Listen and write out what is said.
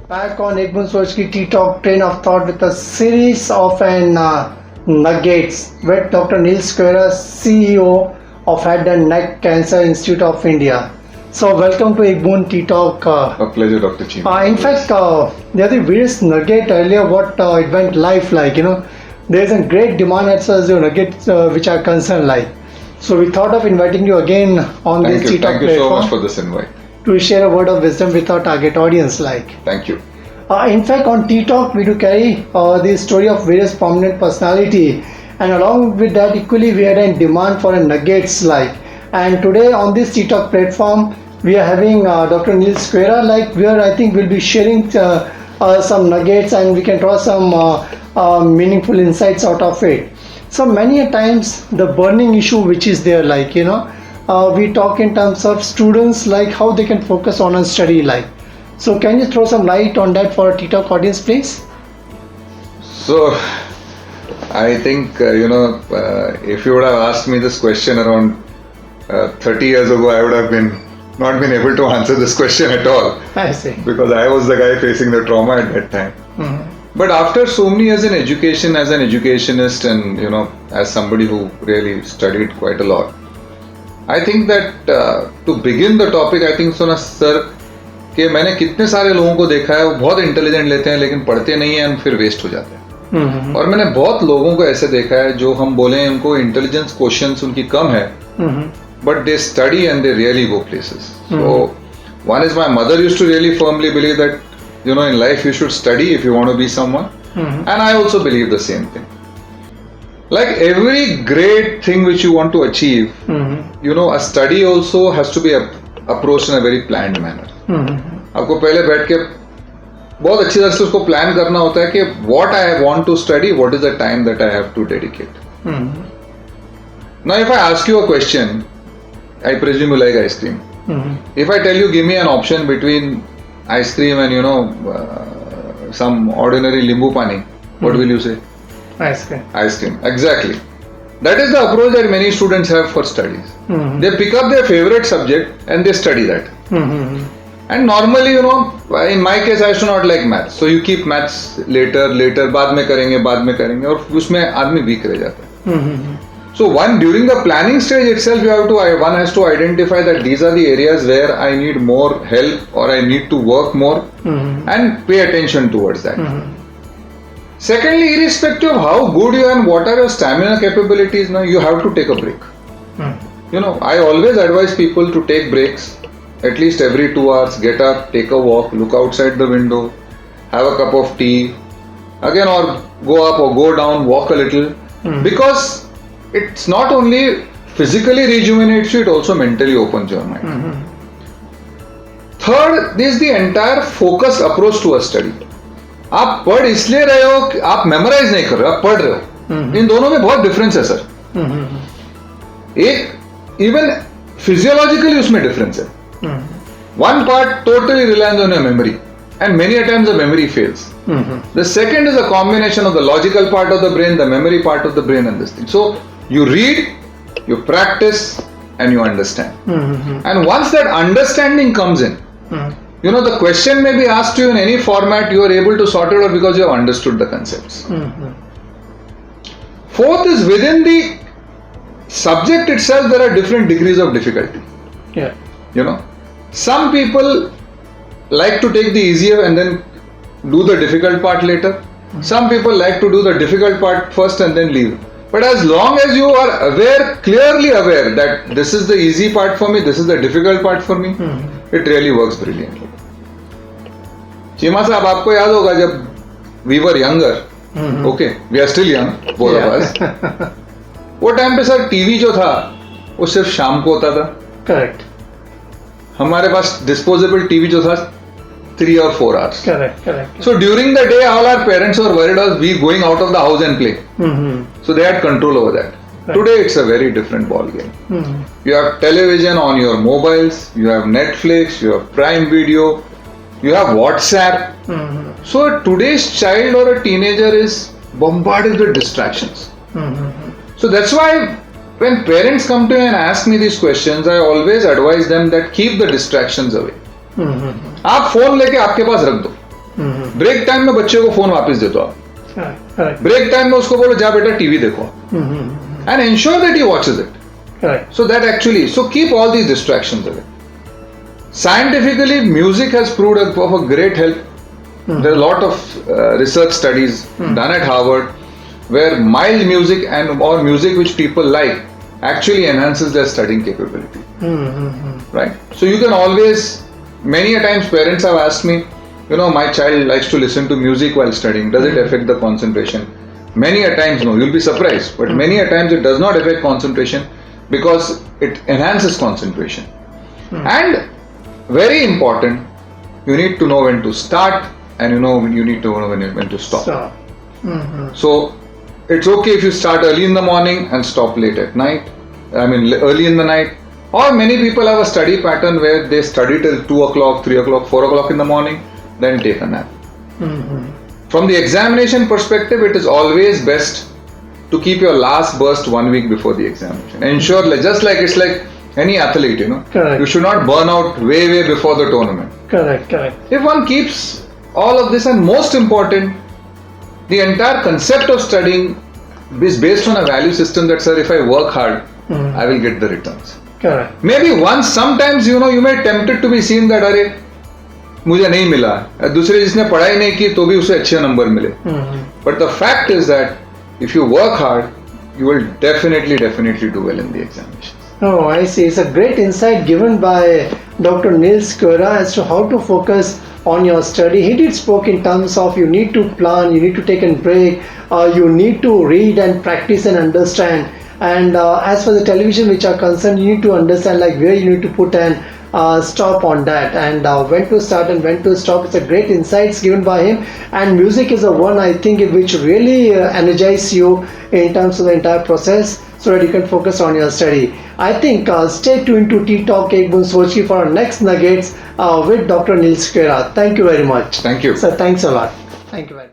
back on Soch ki ttalk train of thought with a series of nuggets with Dr. Sequeira CEO of Head and Neck Cancer Institute of India. So welcome to Boond ttalk. A pleasure, Dr. Cheema. In fact, there are the various nugget earlier what it went live like, there is a great demand as far as the nuggets which are concerned like. So we thought of inviting you again on this ttalk platform. Thank you so much for this invite. To share a word of wisdom with our target audience like. Thank you. In fact, on ttalk we do carry the story of various prominent personality, and along with that equally we had a demand for a nuggets like. And today on this ttalk platform we are having Dr. Sequeira like, where I think we'll be sharing some nuggets and we can draw some meaningful insights out of it. So many a times the burning issue which is there like, we talk in terms of students like how they can focus on a study like. So can you throw some light on that for our ttalk audience please? So I think if you would have asked me this question around 30 years ago, I would have not been able to answer this question at all. I see. Because I was the guy facing the trauma at that time. Mm-hmm. But after so many years in education, as an educationist and as somebody who really studied quite a lot, I think that to begin the topic, I think सोना sir कि मैंने कितने सारे लोगों को देखा है वो बहुत इंटेलिजेंट लेते हैं लेकिन पढ़ते नहीं हैं और फिर वेस्ट हो जाते हैं. और मैंने बहुत लोगों को ऐसे देखा है जो हम बोले उनको इंटेलिजेंस क्वेश्चंस उनकी कम है but they study and they really go places. So one is my mother used to really firmly believe that in life you should study if you want to be someone, and I also believe the same thing. Like every great thing which you want to achieve, a study also has to be approached in a very planned manner. आपको पहले बैठ के बहुत अच्छी तरह से उसको plan करना होता है कि what I want to study, what is the time that I have to dedicate. Now if I ask you a question, I presume you like ice cream. If I tell you give me an option between ice cream and some ordinary limbu pani, what will you say? Ice cream. Ice cream, exactly. That is the approach that many students have for studies. They pick up their favorite subject and they study that. And normally, in my case, I used to not like maths. So you keep maths later, बाद में करेंगे और उसमें आदमी weak रह जाता है. So during the planning stage itself, one has to identify that these are the areas where I need more help or I need to work more and pay attention towards that. Secondly, irrespective of how good you are and what are your stamina capabilities, now you have to take a break. I always advise people to take breaks at least every 2 hours. Get up, take a walk, look outside the window, have a cup of tea, again or go up or go down, walk a little, because it's not only physically rejuvenates you, it also mentally opens your mind. Third, this is the entire focused approach to a study. आप पढ़ इसलिए रहे हो कि आप memorise नहीं कर रहे हो, आप पढ़ रहे हो. इन दोनों में बहुत डिफरेंस है सर. एक इवन फिजियोलॉजिकली उसमें डिफरेंस है. One part totally reliance on your memory and many a times the memory fails. The second is a combination of the logical part of the brain, the memory part of the brain and this thing. So you read, you practice and you understand. And once that understanding comes in, the question may be asked to you in any format, you are able to sort it out because you have understood the concepts. Fourth is within the subject itself there are different degrees of difficulty. Some people like to take the easier and then do the difficult part later. Some people like to do the difficult part first and then leave. But as long as you are clearly aware that this is the easy part for me, this is the difficult part for me, it really works brilliantly. Cheema साहब आपको याद होगा जब we were younger, okay, we are still young, both of us. वो time पे sir TV जो था वो सिर्फ शाम को होता था. करेक्ट. हमारे पास डिस्पोजेबल टीवी जो था 3 or 4 hours. Correct. So during the day, all our parents were worried about we going out of the house and play. So they had control over that. Right. Today it's a very different ball game. You have television on your mobiles, you have Netflix, you have Prime Video, you have WhatsApp. So today's child or a teenager is bombarded with distractions. So that's why when parents come to me and ask me these questions, I always advise them that keep the distractions away. आप phone लेके आपके पास रख दो. Break time में बच्चे को phone वापस दे दो आप, Correct. ब्रेक टाइम में उसको बोलो जा बेटा टीवी देखो, and ensure that he watches it. Correct. So that actually, so keep all these distractions away. Scientifically, music has proved of a great help. There are a lot of research studies done at Harvard where mild music and or music which people like actually enhances their studying capability. Right? So you can always, many a times parents have asked me, you know, my child likes to listen to music while studying. Does it affect the concentration? Many a times, no. You'll be surprised. But many a times it does not affect concentration because it enhances concentration. And very important, you need to know when to start and you need to know when to stop. So it's okay if you start early in the morning and stop late at night. Early in the night. Or many people have a study pattern where they study till 2 o'clock, 3 o'clock, 4 o'clock in the morning, then take a nap. From the examination perspective, it is always best to keep your last burst 1 week before the examination. Ensure, just like it's like any athlete, Correct. You should not burn out way before the tournament. Correct. If one keeps all of this, and most important, the entire concept of studying is based on a value system that, sir, if I work hard, I will get the returns. Correct. Maybe once, sometimes, you may be tempted to be seen that, अरे मुझे नहीं मिला, दूसरे जिसने पढ़ाई नहीं की तो भी उसे अच्छे नंबर मिले. But the fact is that if you work hard, you will definitely do well in the examinations. Oh, I see. It's a great insight given by Dr. Neil Sequeira as to how to focus on your study. He did spoke in terms of you need to plan, you need to take a break, you need to read and practice and understand. And as for the television which are concerned, you need to understand like where you need to put an stop on that and when to start and when to stop. It's a great insights given by him, and music is the one I think which really energizes you in terms of the entire process so that you can focus on your study. I think stay tuned to ttalk Boond Soch for our next nuggets with Dr. Neil Sequeira. Thank you very much. Thank you. Sir, thanks a lot. Thank you very much.